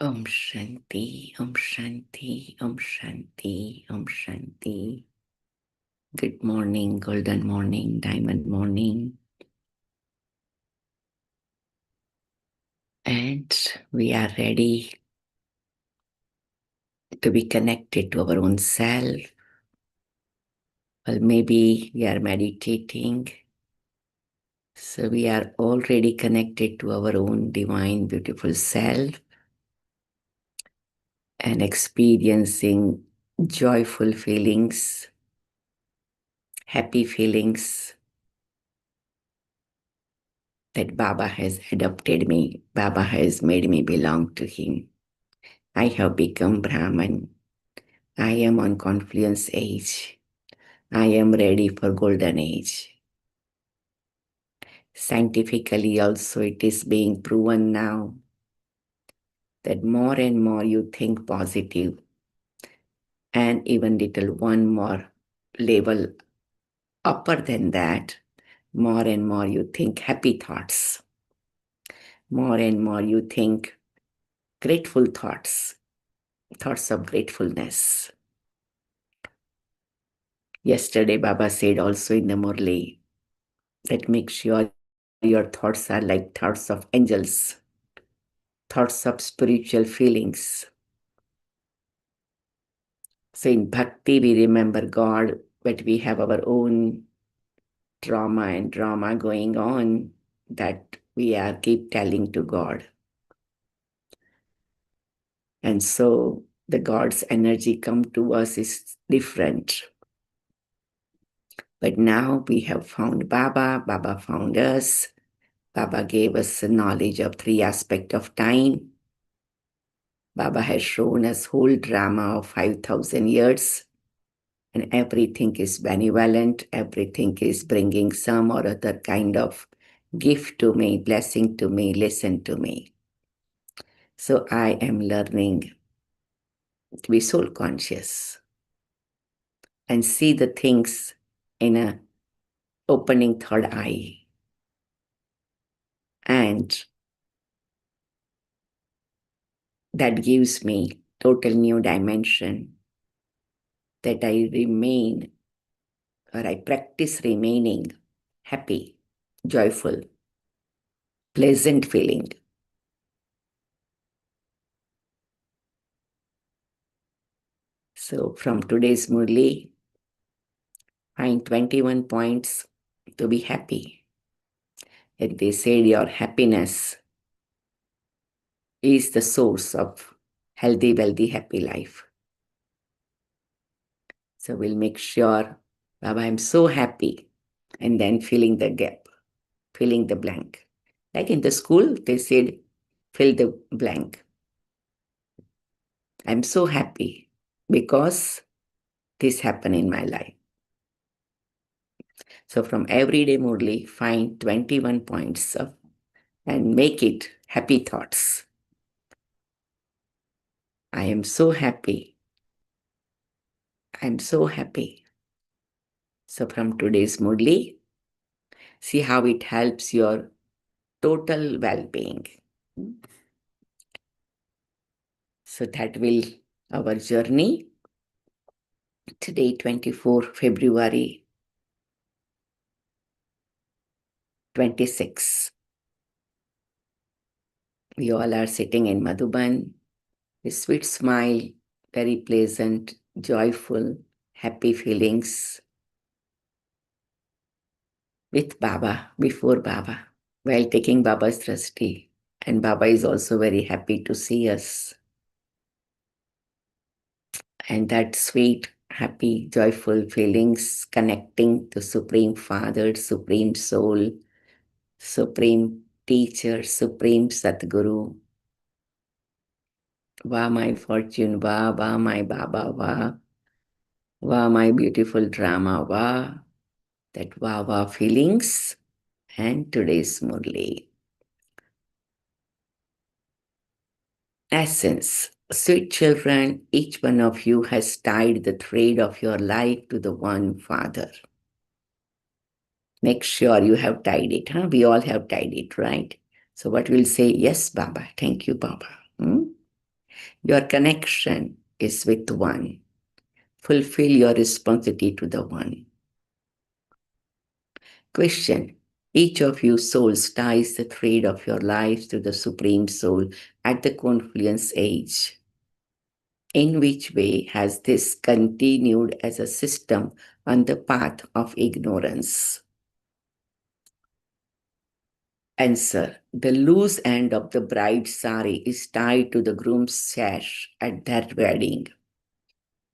Om Shanti, Om Shanti, Om Shanti, Om Shanti. Good morning, golden morning, diamond morning. And we are ready to be connected to our own self. Well, maybe we are meditating. So we are already connected to our own divine, beautiful self and experiencing joyful feelings, happy feelings that Baba has adopted me. Baba has made me belong to him. I have become Brahman. I am on confluence age. I am ready for golden age. Scientifically also it is being proven now that more and more you think positive and even little one more level upper than that, more and more you think happy thoughts. More and more you think grateful thoughts, thoughts of gratefulness. Yesterday, Baba said also in the murli that make sure your thoughts are like thoughts of angels, thoughts of spiritual feelings. So in bhakti, we remember God, but we have our own trauma and drama going on that we are keep telling to God. And so the God's energy come to us is different. But now we have found Baba, Baba found us. Baba gave us the knowledge of three aspects of time. Baba has shown us whole drama of 5,000 years, and everything is benevolent, everything is bringing some or other kind of gift to me, blessing to me, listen to me. So I am learning to be soul conscious and see the things in a opening third eye. And that gives me total new dimension that I remain or I practice remaining happy, joyful, pleasant feeling. So from today's murli, find 21 points to be happy. And they said your happiness is the source of healthy, wealthy, happy life. So we'll make sure, Baba, I'm so happy. And then filling the gap, filling the blank. Like in the school, they said, fill the blank. I'm so happy because this happened in my life. So from everyday murli, find 21 points of, and make it happy thoughts. I am so happy. I'm so happy. So from today's murli, see how it helps your total well-being. So that will our journey. Today, 24 February 26. We all are sitting in Madhuban. A sweet smile, very pleasant, joyful, happy feelings with Baba, before Baba, while taking Baba's drashti. And Baba is also very happy to see us. And that sweet, happy, joyful feelings connecting to Supreme Father, Supreme Soul, Supreme Teacher, Supreme Satguru. Wah, my fortune, wah, wah, my Baba, wah. Wah, my beautiful drama, wah. That wah, wah feelings. And today's murli. Essence. Sweet children, each one of you has tied the thread of your life to the one Father. Make sure you have tied it. Huh? We all have tied it, right? So what we'll say, yes, Baba. Thank you, Baba. Your connection is with one. Fulfill your responsibility to the one. Question. Each of you souls ties the thread of your life to the Supreme Soul at the confluence age. In which way has this continued as a system on the path of ignorance? Answer. The loose end of the bride's sari is tied to the groom's sash at their wedding.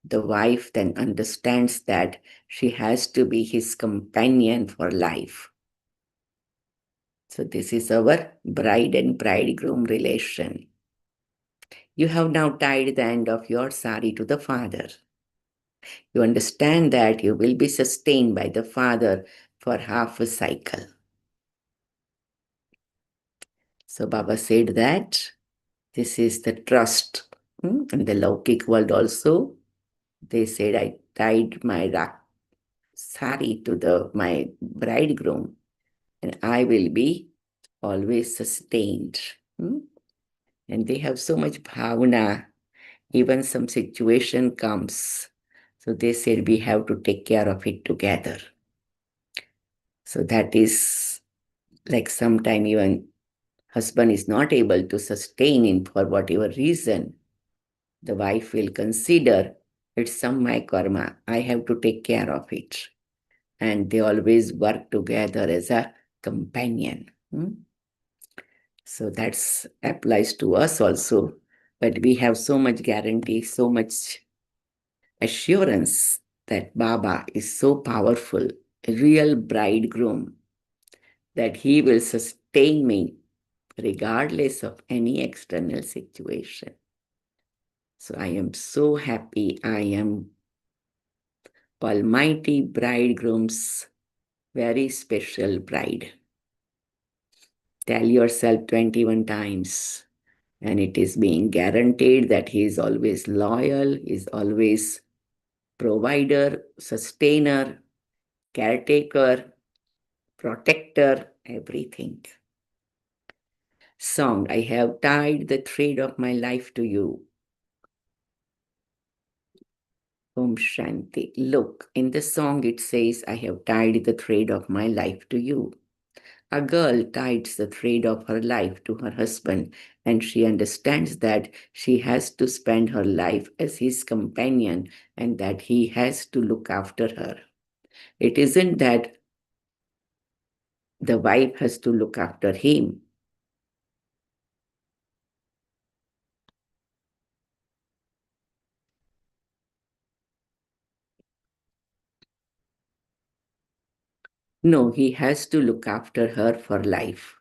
The wife then understands that she has to be his companion for life. So this is our bride and bridegroom relation. You have now tied the end of your sari to the father. You understand that you will be sustained by the father for half a cycle. So Baba said that this is the trust. In the Laukik world also, they said I tied my sari to my bridegroom and I will be always sustained. And they have so much bhavana. Even some situation comes. So they said we have to take care of it together. So that is like sometime even husband is not able to sustain it for whatever reason. The wife will consider it's some my karma. I have to take care of it. And they always work together as a companion. So that applies to us also. But we have so much guarantee, so much assurance that Baba is so powerful, a real bridegroom, that he will sustain me regardless of any external situation. So I am so happy I am Almighty Bridegroom's very special bride. Tell yourself 21 times, and it is being guaranteed that he is always loyal, is always provider, sustainer, caretaker, protector, everything. Song, I have tied the thread of my life to you. Om Shanti. Look, in the song it says, I have tied the thread of my life to you. A girl ties the thread of her life to her husband, and she understands that she has to spend her life as his companion and that he has to look after her. It isn't that the wife has to look after him. No, he has to look after her for life.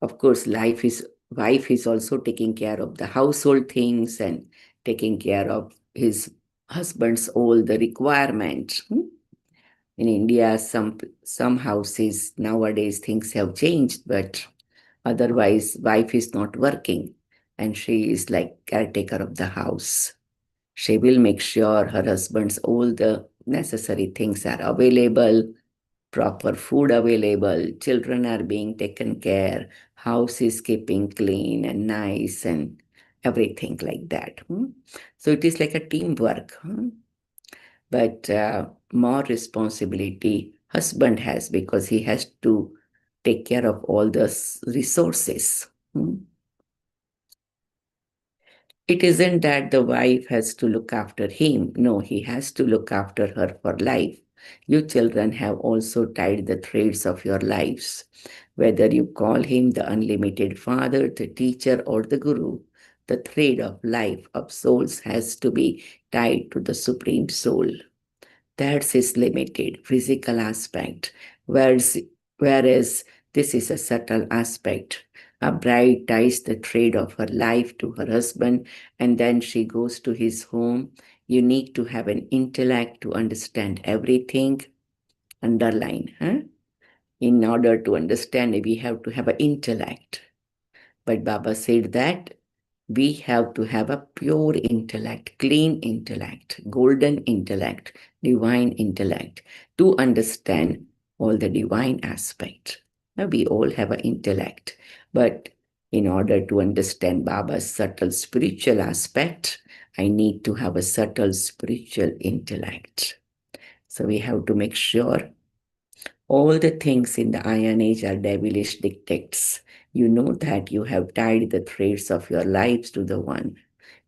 Of course, wife is also taking care of the household things and taking care of his husband's all the requirements. In India, some houses nowadays things have changed, but otherwise, wife is not working and she is like caretaker of the house. She will make sure her husband's all the necessary things are available, proper food available, children are being taken care, house is keeping clean and nice and everything like that. So it is like a teamwork. But more responsibility husband has because he has to take care of all the resources. It isn't that the wife has to look after him. No, he has to look after her for life. You children have also tied the threads of your lives. Whether you call him the unlimited father, the teacher, or the guru, the thread of life of souls has to be tied to the Supreme Soul. That's his limited physical aspect, whereas this is a subtle aspect. A bride ties the thread of her life to her husband and then she goes to his home. You need to have an intellect to understand everything. Underline, huh? In order to understand, we have to have an intellect. But Baba said that we have to have a pure intellect, clean intellect, golden intellect, divine intellect to understand all the divine aspect. Now we all have an intellect, but In order to understand Baba's subtle spiritual aspect, I need to have a subtle spiritual intellect. So we have to make sure all the things in the Iron Age are devilish dictates. You know that you have tied the threads of your lives to the one.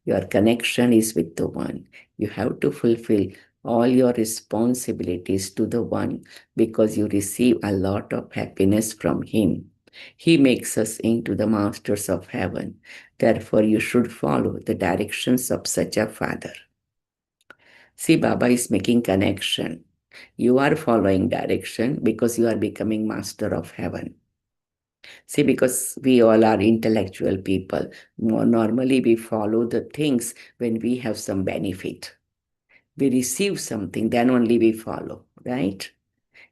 Your connection is with the one. You have to fulfill all your responsibilities to the one because you receive a lot of happiness from him. He makes us into the masters of heaven. Therefore, you should follow the directions of such a father. See, Baba is making connection. You are following direction because you are becoming master of heaven. See, because we all are intellectual people. More normally, we follow the things when we have some benefit. We receive something, then only we follow, right?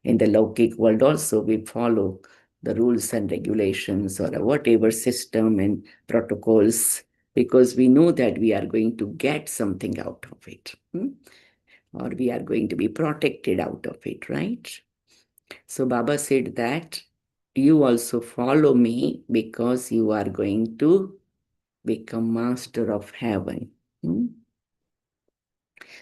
In the Lokik world also, we follow the rules and regulations or whatever system and protocols because we know that we are going to get something out of it. Or we are going to be protected out of it, right? So Baba said that you also follow me because you are going to become master of heaven.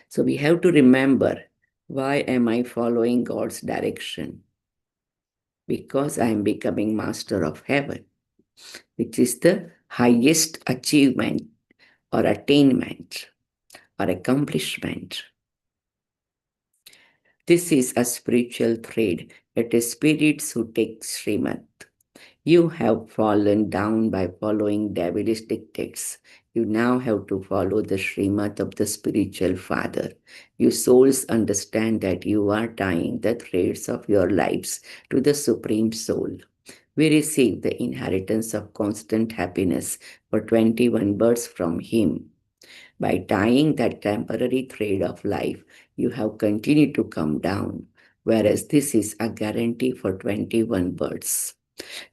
So we have to remember, why am I following God's direction? Because I am becoming master of heaven, which is the highest achievement or attainment or accomplishment. This is a spiritual thread. It is spirits who take Srimad. You have fallen down by following devilish dictates. You now have to follow the Srimad of the spiritual father. You souls understand that you are tying the threads of your lives to the Supreme Soul. We receive the inheritance of constant happiness for 21 births from him. By tying that temporary thread of life, you have continued to come down, whereas this is a guarantee for 21 births.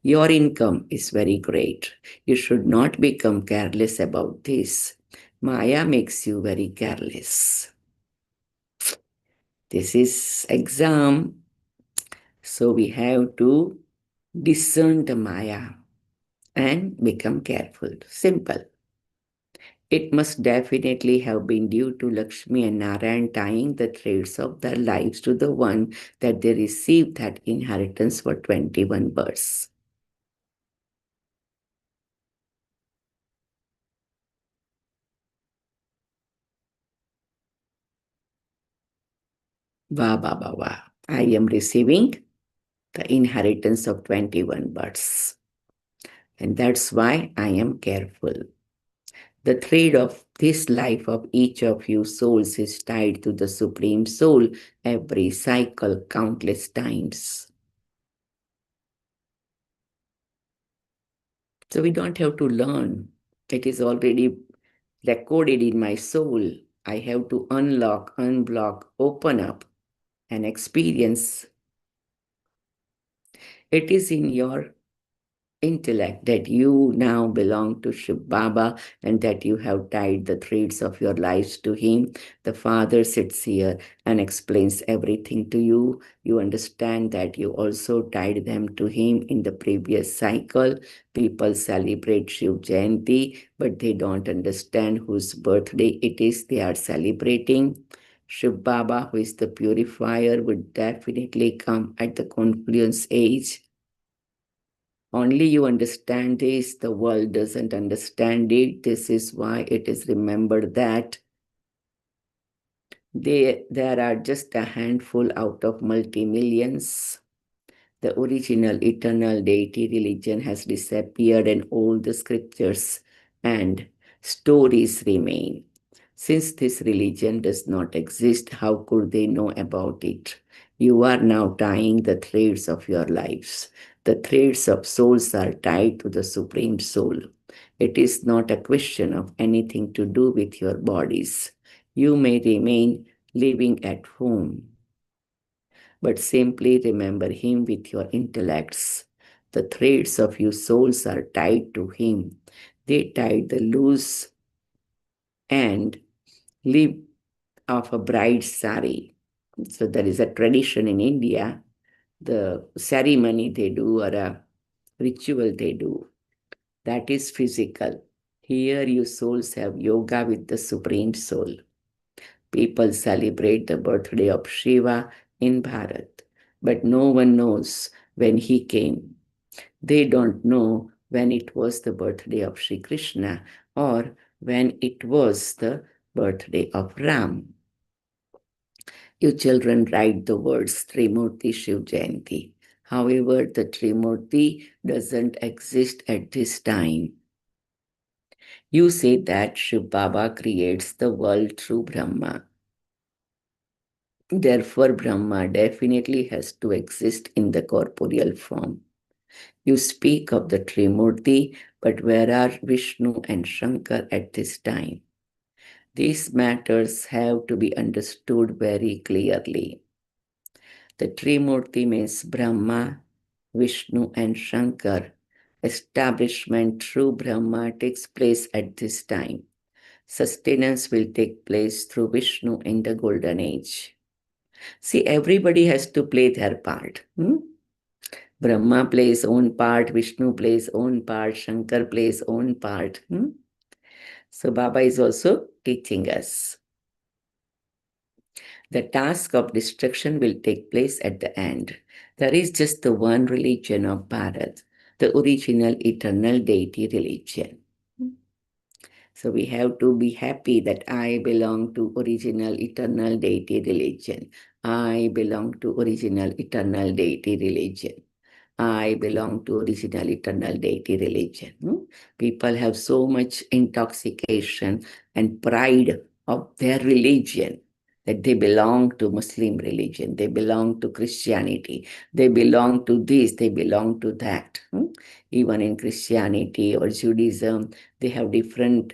Your income is very great. You should not become careless about this. Maya makes you very careless. This is exam. So we have to discern the Maya and become careful. Simple. It must definitely have been due to Lakshmi and Narayan tying the threads of their lives to the one that they received that inheritance for 21 births. Wah, wah, wah, wah. I am receiving the inheritance of 21 births. And that's why I am careful. The thread of this life of each of you souls is tied to the Supreme Soul every cycle, countless times. So we don't have to learn. It is already recorded in my soul. I have to unlock, unblock, open up, and experience. It is in your intellect that you now belong to Shiv Baba and that you have tied the threads of your lives to him. The Father sits here and explains everything to you. You understand that you also tied them to him in the previous cycle. People celebrate Shiv Jayanti, but they don't understand whose birthday it is they are celebrating. Shiv Baba, who is the purifier, would definitely come at the confluence age. Only you understand this, the world doesn't understand it. This is why it is remembered that there are just a handful out of multi-millions. The original eternal deity religion has disappeared and all the scriptures and stories remain. Since this religion does not exist, how could they know about it? You are now tying the threads of your lives. The threads of souls are tied to the Supreme Soul. It is not a question of anything to do with your bodies. You may remain living at home, but simply remember him with your intellects. The threads of your souls are tied to him. They tie the loose end leaf of a bride's sari. So there is a tradition in India, the ceremony they do or a ritual they do. That is physical. Here you souls have yoga with the Supreme Soul. People celebrate the birthday of Shiva in Bharat, but no one knows when he came. They don't know when it was the birthday of Sri Krishna or when it was the birthday of Ram. You children write the words Trimurti Shiv Jayanti. However, the Trimurti doesn't exist at this time. You say that Shiv Baba creates the world through Brahma. Therefore, Brahma definitely has to exist in the corporeal form. You speak of the Trimurti, but where are Vishnu and Shankar at this time? These matters have to be understood very clearly. The Trimurti means Brahma, Vishnu, and Shankar. Establishment through Brahma takes place at this time. Sustenance will take place through Vishnu in the golden age. See, everybody has to play their part. Brahma plays own part, Vishnu plays own part, Shankar plays own part. So Baba is also teaching us. The task of destruction will take place at the end. There is just the one religion of Bharat, the original eternal deity religion. So we have to be happy that I belong to original eternal deity religion. I belong to original eternal deity religion. I belong to original eternal deity religion. People have so much intoxication and pride of their religion that they belong to Muslim religion, they belong to Christianity, they belong to this, they belong to that. Even in Christianity or Judaism, they have different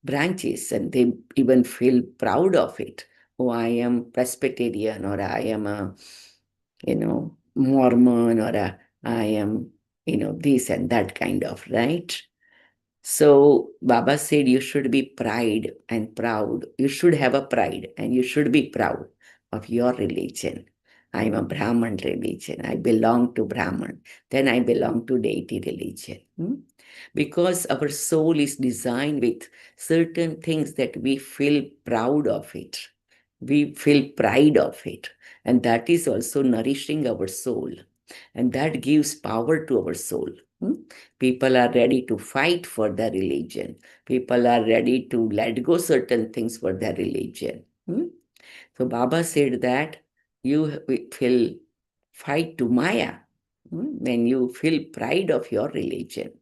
branches and they even feel proud of it. Oh, I am Presbyterian or I am a, Mormon or I am, this and that kind of, right? So Baba said you should be pride and proud. You should have a pride and you should be proud of your religion. I am a Brahman religion. I belong to Brahman. Then I belong to deity religion. Because our soul is designed with certain things that we feel proud of it. We feel pride of it. And that is also nourishing our soul. And that gives power to our soul. People are ready to fight for their religion. People are ready to let go certain things for their religion. So Baba said that you will fight to Maya when you feel pride of your religion.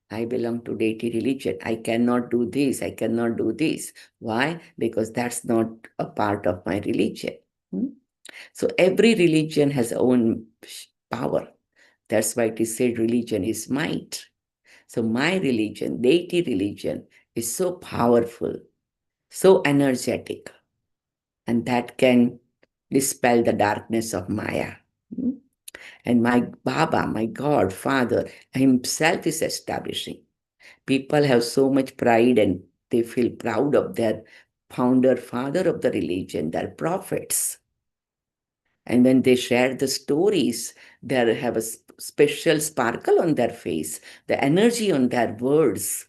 I belong to deity religion. I cannot do this. I cannot do this. Why? Because that's not a part of my religion. So every religion has own power. That's why it is said religion is might. So my religion, deity religion, is so powerful, so energetic, and that can dispel the darkness of Maya. And my Baba, my God, Father, himself is establishing. People have so much pride and they feel proud of their founder, father of the religion, their prophets. And when they share the stories, they have a special sparkle on their face, the energy on their words.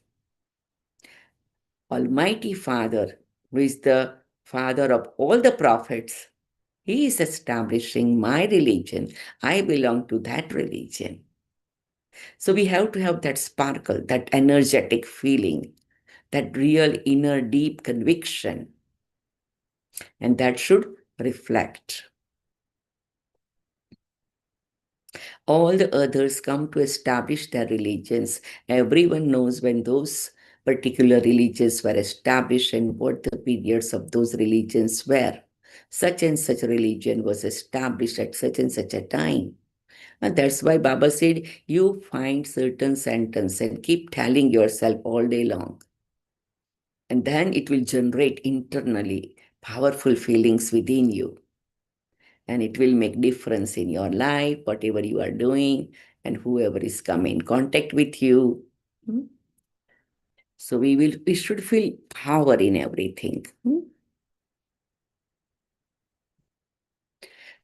Almighty Father, who is the father of all the prophets, he is establishing my religion. I belong to that religion. So we have to have that sparkle, that energetic feeling, that real inner deep conviction. And that should reflect. All the others come to establish their religions. Everyone knows when those particular religions were established and what the periods of those religions were. Such and such religion was established at such and such a time. And that's why Baba said, you find certain sentence and keep telling yourself all day long. And then it will generate internally powerful feelings within you. And it will make difference in your life, whatever you are doing, and whoever is coming in contact with you. So we should feel power in everything.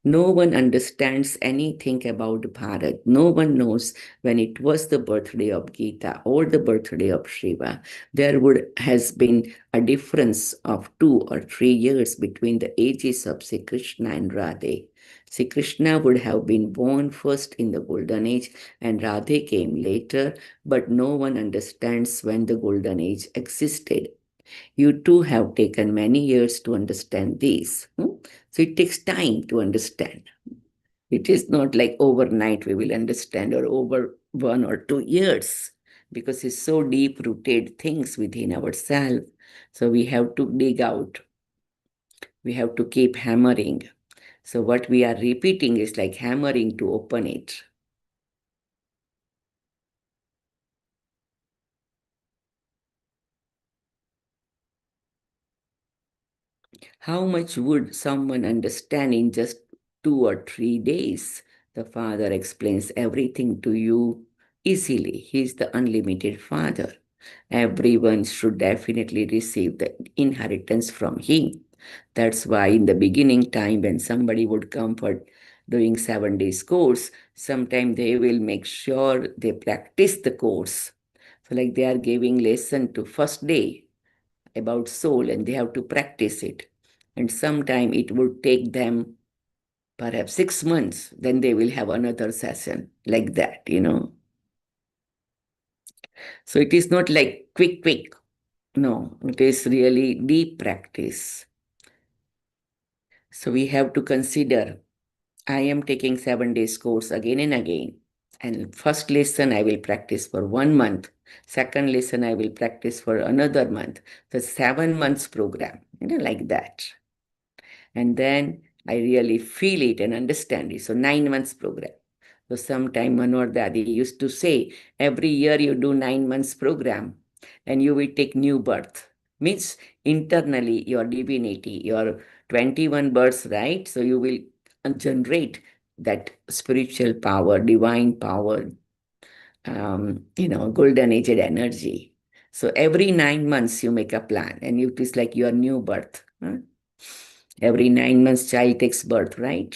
No one understands anything about Bharat. No one knows when it was the birthday of Gita or the birthday of Shiva. There would has been a difference of 2 or 3 years between the ages of Sri Krishna and Radhe. Sri Krishna would have been born first in the golden age and Radhe came later, but no one understands when the golden age existed. You too have taken many years to understand this. So it takes time to understand. It is not like overnight we will understand or over 1 or 2 years because it's so deep rooted things within ourselves. So we have to dig out. We have to keep hammering. So what we are repeating is like hammering to open it. How much would someone understand in just 2 or 3 days? The Father explains everything to you easily. He is the unlimited Father. Everyone should definitely receive the inheritance from Him. That's why in the beginning time, when somebody would come for doing 7 days course, sometime they will make sure they practice the course. So like they are giving lesson to first day about soul and they have to practice it. And sometime it would take them perhaps 6 months, then they will have another session like that. So it is not like quick, quick. No, it is really deep practice. So we have to consider I am taking 7 days course again and again. And first lesson I will practice for 1 month. Second lesson I will practice for another month. The 7 months program, like that. And then I really feel it and understand it. So 9 months program. So sometime Manor Dadi used to say, every year you do 9 months program and you will take new birth. Means internally your divinity, your 21 births, right? So you will generate that spiritual power, divine power, golden aged energy. So every 9 months you make a plan and it is like your new birth. Huh? Every 9 months child takes birth, right?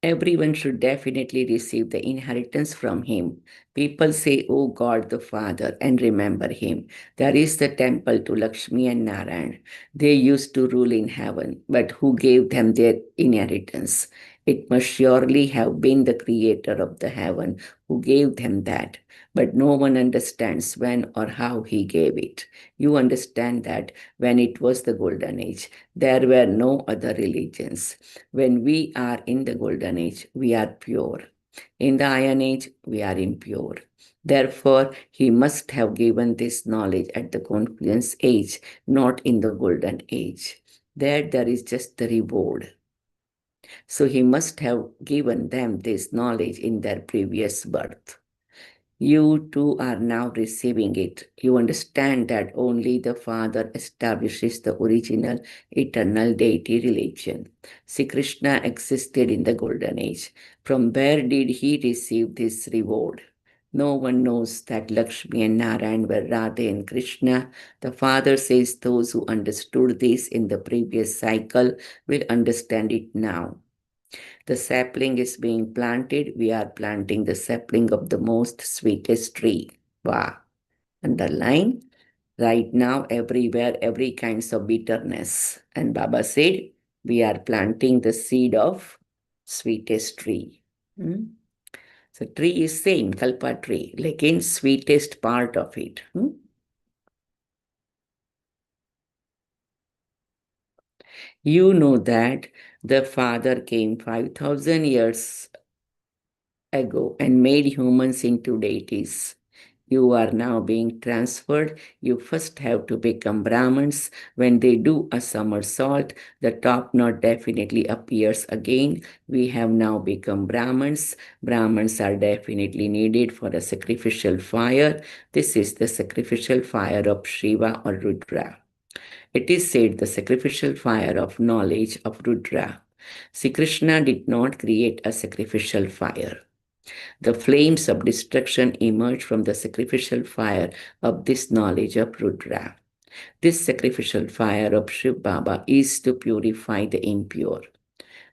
Everyone should definitely receive the inheritance from him. People say, Oh God the Father, and remember him. There is the temple to Lakshmi and Narayan. They used to rule in heaven, but who gave them their inheritance? It must surely have been the creator of the heaven who gave them that. But no one understands when or how he gave it. You understand that when it was the golden age, there were no other religions. When we are in the golden age, we are pure. In the iron age, we are impure. Therefore, he must have given this knowledge at the confluence age, not in the golden age. There is just the reward. So he must have given them this knowledge in their previous birth. You too are now receiving it. You understand that only the Father establishes the original eternal deity religion. Sri Krishna existed in the Golden Age. From where did he receive this reward? No one knows that Lakshmi and Narayan were Radha and Krishna. The Father says those who understood this in the previous cycle will understand it now. The sapling is being planted. We are planting the sapling of the most sweetest tree. Wow. Underline. Right now, everywhere, every kinds of bitterness. And Baba said, we are planting the seed of sweetest tree. Hmm? So tree is same, kalpa tree, like in sweetest part of it. You know that the Father came 5,000 years ago and made humans into deities. You are now being transferred. You first have to become Brahmins. When they do a somersault, the top knot definitely appears again. We have now become Brahmins. Brahmins are definitely needed for a sacrificial fire. This is the sacrificial fire of Shiva or Rudra. It is said the sacrificial fire of knowledge of Rudra. Sri Krishna did not create a sacrificial fire. The flames of destruction emerge from the sacrificial fire of this knowledge of Rudra. This sacrificial fire of Shiv Baba is to purify the impure.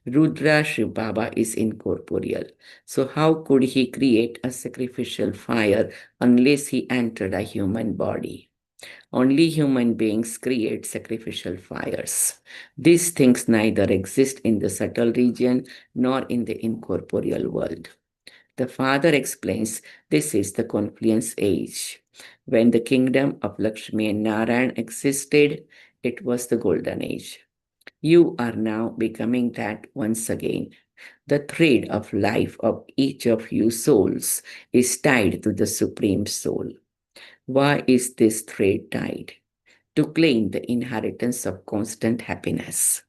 Rudra Shiv Baba is incorporeal. So, how could he create a sacrificial fire unless he entered a human body? Only human beings create sacrificial fires. These things neither exist in the subtle region nor in the incorporeal world. The father explains this is the confluence age. When the kingdom of Lakshmi and Narayan existed, it was the golden age. You are now becoming that once again. The thread of life of each of you souls is tied to the Supreme Soul. Why is this thread tied? To claim the inheritance of constant happiness.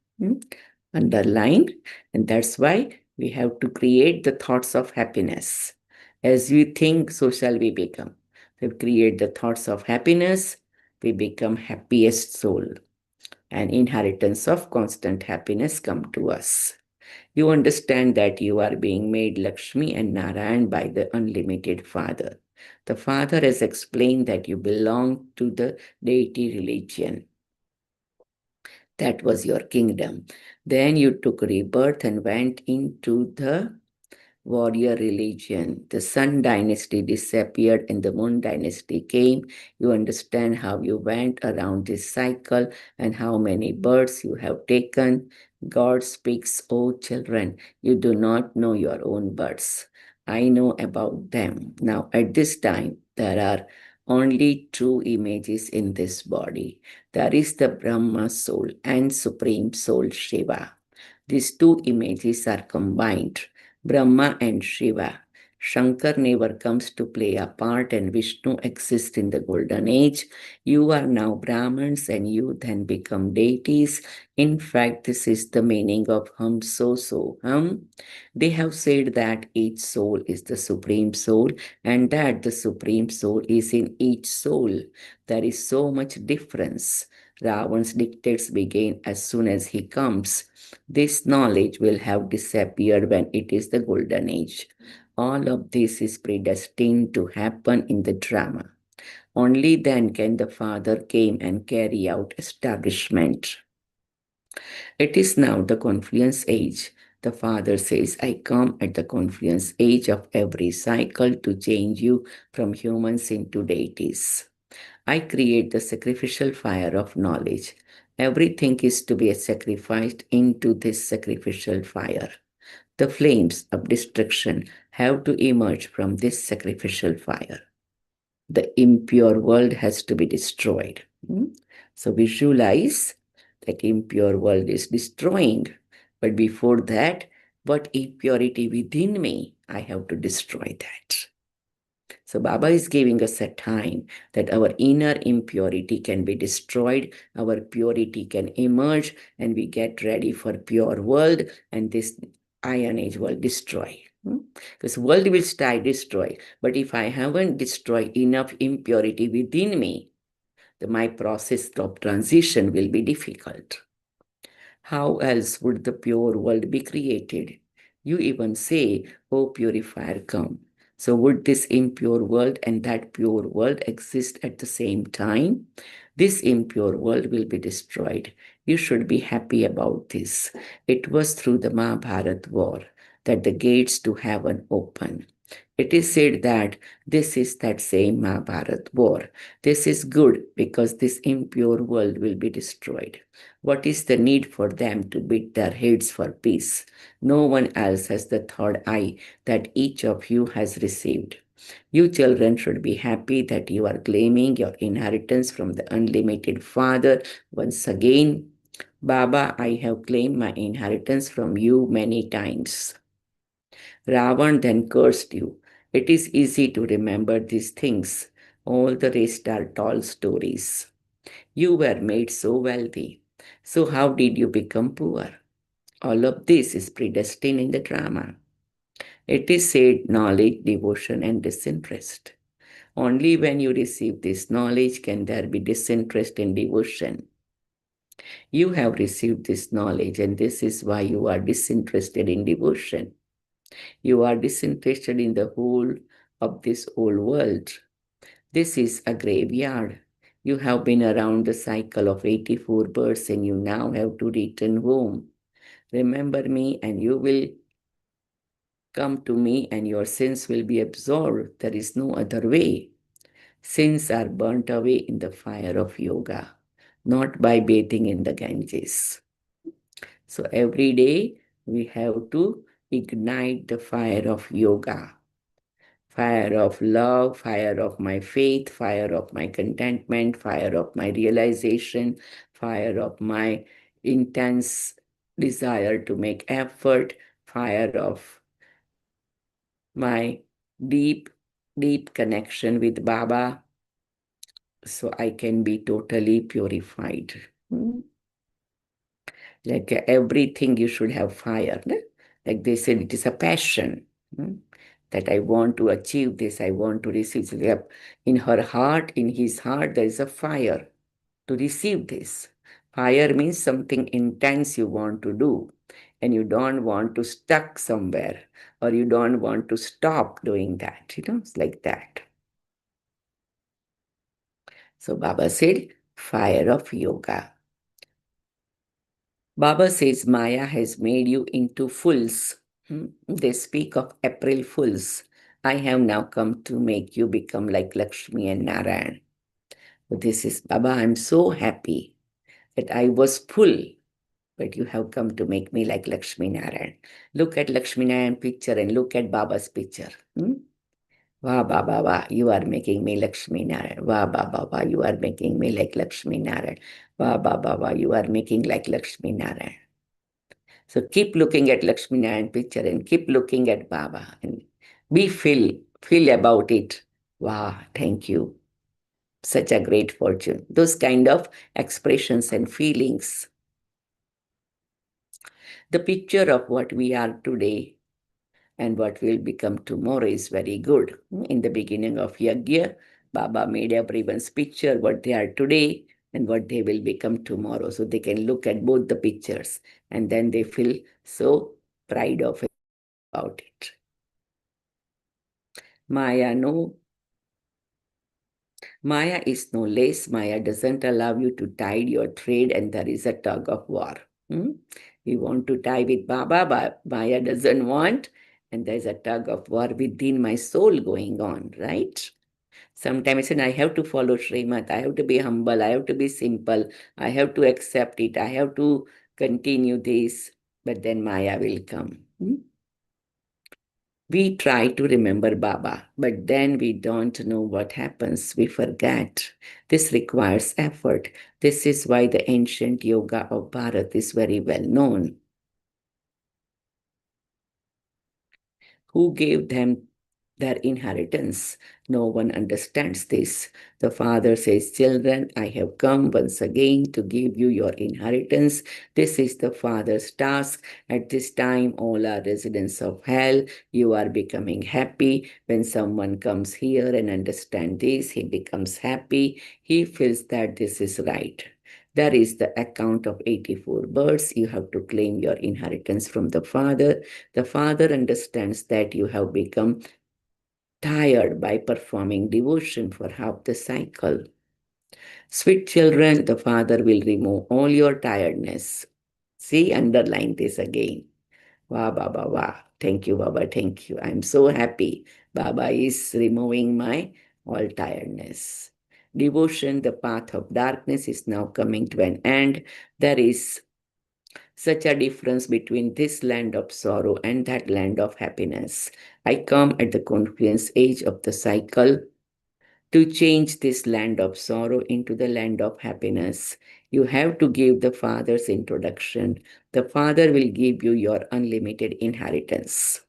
Underline, and that's why we have to create the thoughts of happiness. As we think, so shall we become. We create the thoughts of happiness, we become happiest soul. And inheritance of constant happiness come to us. You understand that you are being made Lakshmi and Narayan by the unlimited Father. The Father has explained that you belong to the deity religion. That was your kingdom. Then you took rebirth and went into the warrior religion. The Sun dynasty disappeared and the Moon dynasty came. You understand how you went around this cycle and how many births you have taken. God speaks, O children, you do not know your own births. I know about them. Now, at this time, there are only two images in this body. There is the Brahma soul and Supreme Soul Shiva. These two images are combined, Brahma and Shiva. Shankar never comes to play a part and Vishnu exists in the golden age. You are now Brahmins and you then become deities. In fact, this is the meaning of Hum So So Hum. They have said that each soul is the supreme soul and that the supreme soul is in each soul. There is so much difference. Ravan's dictates begin as soon as he comes. This knowledge will have disappeared when it is the golden age. All of this is predestined to happen in the drama. Only then can the Father came and carry out establishment. It is now the confluence age. The Father says, I come at the confluence age of every cycle to change you from humans into deities. I create the sacrificial fire of knowledge. Everything is to be sacrificed into this sacrificial fire. The flames of destruction have to emerge from this sacrificial fire. The impure world has to be destroyed. So visualize that impure world is destroying. But before that, what impurity within me, I have to destroy that. So Baba is giving us a time that our inner impurity can be destroyed, our purity can emerge, and we get ready for pure world, and this iron age will destroy. Because world will stay destroyed. But if I haven't destroyed enough impurity within me, my process of transition will be difficult. How else would the pure world be created? You even say, O purifier, come. So, would this impure world and that pure world exist at the same time? This impure world will be destroyed. You should be happy about this. It was through the Mahabharat war that the gates to heaven opened. It is said that this is that same Mahabharat war. This is good because this impure world will be destroyed. What is the need for them to beat their heads for peace? No one else has the third eye that each of you has received. You children should be happy that you are claiming your inheritance from the unlimited Father once again. Baba, I have claimed my inheritance from you many times. Ravan then cursed you. It is easy to remember these things. All the rest are tall stories. You were made so wealthy. So, how did you become poor? All of this is predestined in the drama. It is said knowledge, devotion, and disinterest. Only when you receive this knowledge can there be disinterest and devotion. You have received this knowledge, and this is why you are disinterested in devotion. You are disinterested in the whole of this old world. This is a graveyard. You have been around the cycle of 84 births and you now have to return home. Remember me and you will come to me and your sins will be absolved. There is no other way. Sins are burnt away in the fire of yoga, not by bathing in the Ganges. So every day we have to ignite the fire of yoga, fire of love, fire of my faith, fire of my contentment, fire of my realization, fire of my intense desire to make effort, fire of my deep, deep connection with Baba, so I can be totally purified. Like everything you should have fire. No? Like they said, it is a passion. That I want to achieve this, I want to receive this. In her heart, in his heart, there is a fire to receive this. Fire means something intense you want to do, and you don't want to stuck somewhere, or you don't want to stop doing that. It's like that. So Baba said, fire of yoga. Baba says Maya has made you into fools. They speak of April fools. I have now come to make you become like Lakshmi and Narayan. This is Baba, I'm so happy that I was full, but you have come to make me like Lakshmi Narayan. Look at Lakshmi Narayan picture and look at Baba's picture. Wah, Baba, wah, you are making me Lakshmi Narayan. Wah, Baba, wah, you are making me like Lakshmi Narayan. Wah, Baba, wah, you are making like Lakshmi Narayan. So keep looking at Lakshmi Narayan picture and keep looking at Baba and feel about it. Wow, thank you. Such a great fortune. Those kind of expressions and feelings. The picture of what we are today and what will become tomorrow is very good. In the beginning of Yajna, Baba made everyone's picture what they are today and what they will become tomorrow. So they can look at both the pictures and then they feel so proud of it, about it. Maya, no. Maya is no less. Maya doesn't allow you to tide your trade and there is a tug of war. We want to tie with Baba, but Maya doesn't want, and there's a tug of war within my soul going on, right? Sometimes I have to follow Srimad, I have to be humble, I have to be simple, I have to accept it, I have to continue this, but then Maya will come. We try to remember Baba, but then we don't know what happens. We forget. This requires effort. This is why the ancient yoga of Bharat is very well known. Who gave them their inheritance? No one understands this. The father says, children, I have come once again to give you your inheritance. This is the father's task. At this time, all are residents of hell. You are becoming happy. When someone comes here and understands this, he becomes happy. He feels that this is right. There is the account of 84 birds. You have to claim your inheritance from the father. The father understands that you have become tired by performing devotion for half the cycle. Sweet children, the Father will remove all your tiredness. See, underline this again. Wah, Baba, wah. Thank you, Baba. Thank you. I'm so happy. Baba is removing my all tiredness. Devotion, the path of darkness, is now coming to an end. There is such a difference between this land of sorrow and that land of happiness. I come at the confluence age of the cycle to change this land of sorrow into the land of happiness. You have to give the Father's introduction. The Father will give you your unlimited inheritance.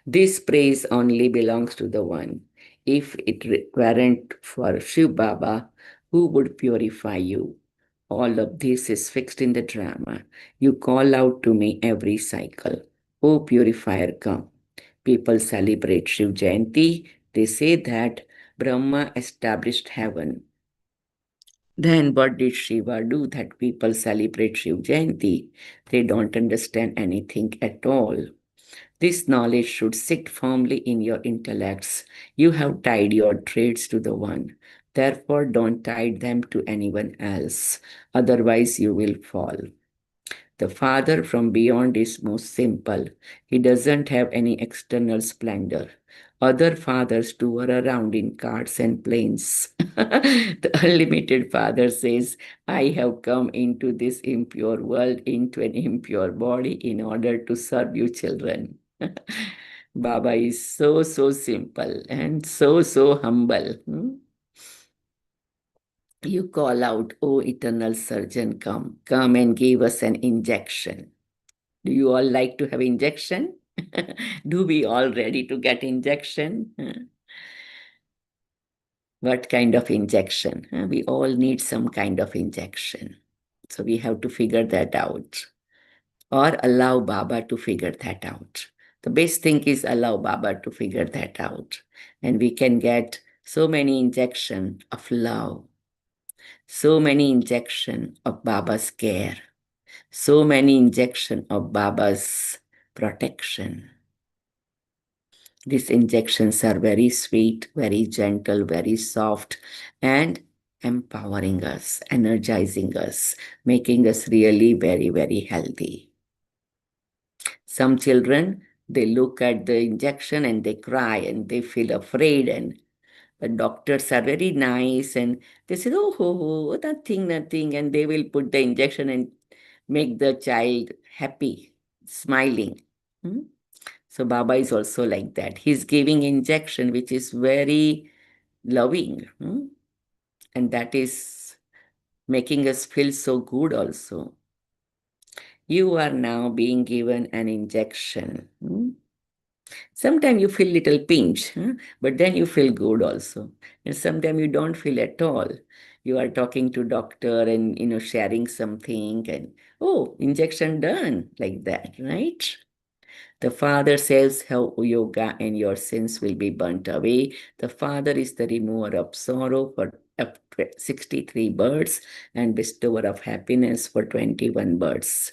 This praise only belongs to the One. If it weren't for Shiv Baba, who would purify you? All of this is fixed in the drama. You call out to me every cycle. O purifier, come. People celebrate Shiv Jayanti. They say that Brahma established heaven. Then what did Shiva do that people celebrate Shiv Jayanti? They don't understand anything at all. This knowledge should sit firmly in your intellects. You have tied your traits to the one. Therefore, don't tie them to anyone else. Otherwise, you will fall. The Father from beyond is most simple. He doesn't have any external splendor. Other fathers tour around in carts and planes. The unlimited Father says, I have come into this impure world, into an impure body, in order to serve you, children. Baba is so, so simple and so, so humble. You call out, O eternal surgeon, come and give us an injection. Do you all like to have injection? Do we all ready to get injection? What kind of injection? We all need some kind of injection. So we have to figure that out or allow Baba to figure that out. The best thing is allow Baba to figure that out. And we can get so many injection of love, so many injection of Baba's care, so many injection of Baba's protection. These injections are very sweet, very gentle, very soft, and empowering us, energizing us, making us really very, very healthy. Some children, they look at the injection and they cry and they feel afraid, and the doctors are very nice and they say, oh, nothing, nothing, and they will put the injection and make the child happy, smiling. Hmm? So Baba is also like that. He's giving injection which is very loving. And that is making us feel so good also. You are now being given an injection. Sometimes you feel little pinch, but then you feel good also. And sometimes you don't feel at all. You are talking to doctor and sharing something and oh, injection done, like that, right? The Father says how yoga and your sins will be burnt away. The Father is the remover of sorrow for 63 birds and bestower of happiness for 21 birds.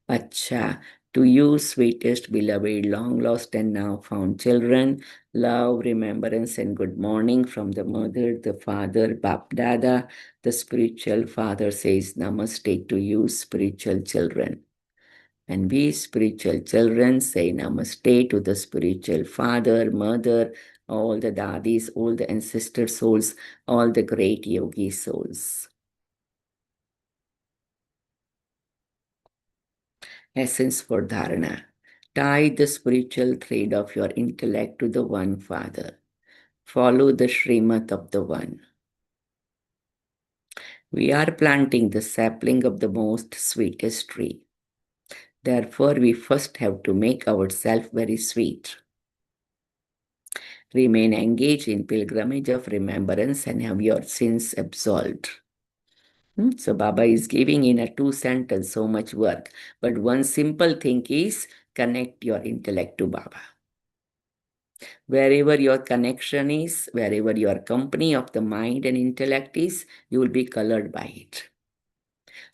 Acha, to you, sweetest, beloved, long lost and now found children, love, remembrance, and good morning from the mother, the father, Bap Dada. The spiritual father says, Namaste to you, spiritual children. And we spiritual children say namaste to the spiritual father, mother, all the dadis, all the ancestor souls, all the great yogi souls. Essence for dharana. Tie the spiritual thread of your intellect to the one Father. Follow the Srimad of the One. We are planting the sapling of the most sweetest tree. Therefore, we first have to make ourselves very sweet. Remain engaged in pilgrimage of remembrance and have your sins absolved. So Baba is giving in a 2 sentence so much work. But one simple thing is connect your intellect to Baba. Wherever your connection is, wherever your company of the mind and intellect is, you will be colored by it.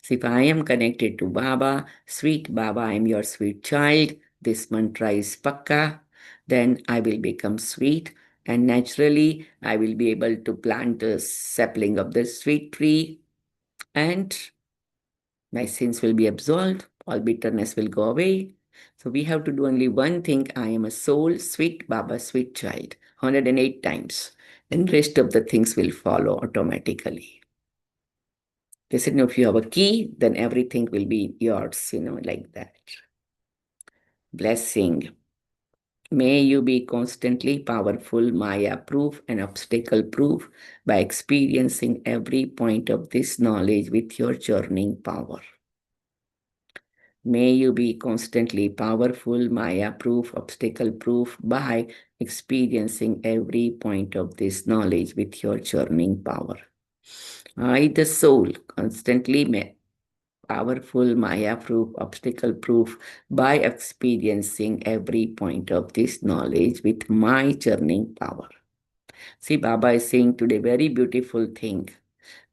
So if I am connected to Baba, sweet Baba, I am your sweet child, this mantra is pakka, then I will become sweet and naturally I will be able to plant a sapling of the sweet tree and my sins will be absolved, all bitterness will go away. So we have to do only one thing. I am a soul, sweet Baba, sweet child, 108 times. And rest of the things will follow automatically. They said, no, if you have a key, then everything will be yours, like that. Blessing. May you be constantly powerful, Maya-proof and obstacle-proof by experiencing every point of this knowledge with your churning power. May you be constantly powerful, Maya-proof, obstacle-proof by experiencing every point of this knowledge with your churning power. I, the soul, constantly powerful, Maya-proof, obstacle-proof by experiencing every point of this knowledge with my churning power. See, Baba is saying today very beautiful thing.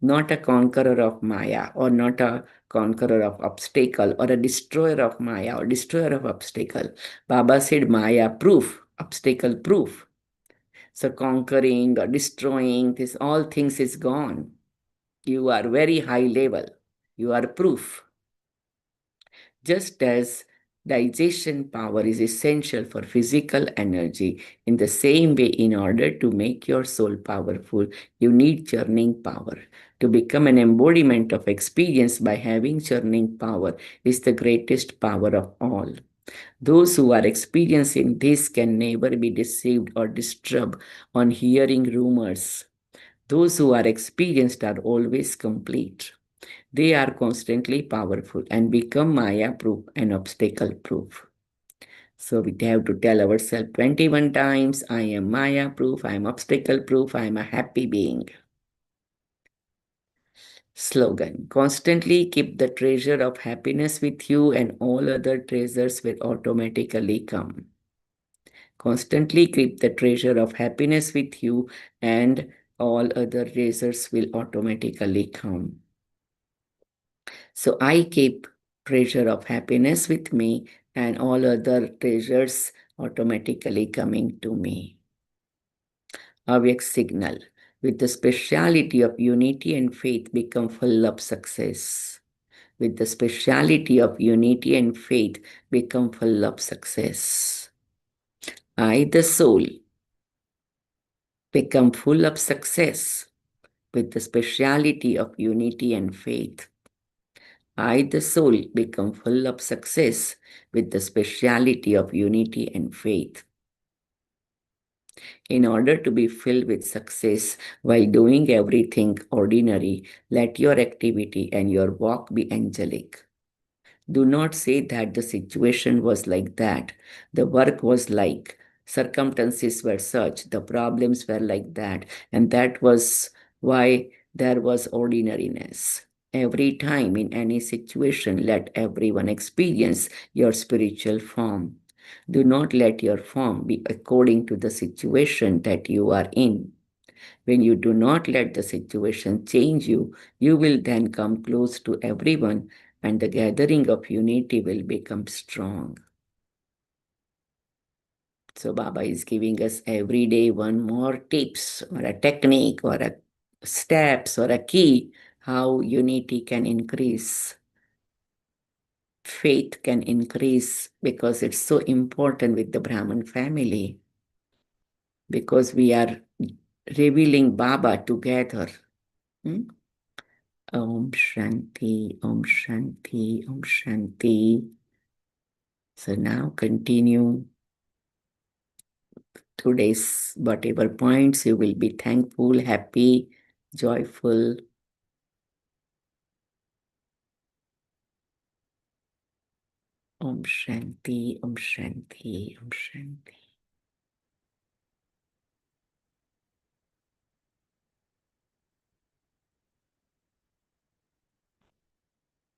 not a conqueror of Maya, or not a conqueror of obstacle, or a destroyer of Maya, or destroyer of obstacle. Baba said Maya proof, obstacle proof. So conquering or destroying, this all things is gone. You are very high level. You are proof. Just as digestion power is essential for physical energy, in the same way, in order to make your soul powerful, you need churning power. To become an embodiment of experience by having churning power is the greatest power of all. Those who are experiencing this can never be deceived or disturbed on hearing rumors. Those who are experienced are always complete. They are constantly powerful and become Maya proof and obstacle proof. So we have to tell ourselves 21 times, I am Maya proof, I am obstacle proof, I am a happy being. Slogan: constantly keep the treasure of happiness with you, and all other treasures will automatically come. Constantly keep the treasure of happiness with you, and all other treasures will automatically come. So I keep treasure of happiness with me, and all other treasures automatically coming to me. Avyakt signal: with the speciality of unity and faith, become full of success. With the speciality of unity and faith, become full of success. I, the soul, become full of success with the speciality of unity and faith. I, the soul, become full of success with the speciality of unity and faith. In order to be filled with success while doing everything ordinary, let your activity and your walk be angelic. Do not say that the situation was like that, the work was like, circumstances were such, the problems were like that, and that was why there was ordinariness. Every time in any situation, let everyone experience your spiritual form. Do not let your form be according to the situation that you are in. When you do not let the situation change you, you will then come close to everyone, and the gathering of unity will become strong. So Baba is giving us every day one more tips or a technique or a steps or a key how unity can increase. Faith can increase because it's so important with the Brahman family, because we are revealing Baba together. Hmm? Om Shanti, Om Shanti, Om Shanti. So now continue today's whatever points, you will be thankful, happy, joyful. Om Shanti, Om Shanti, Om Shanti.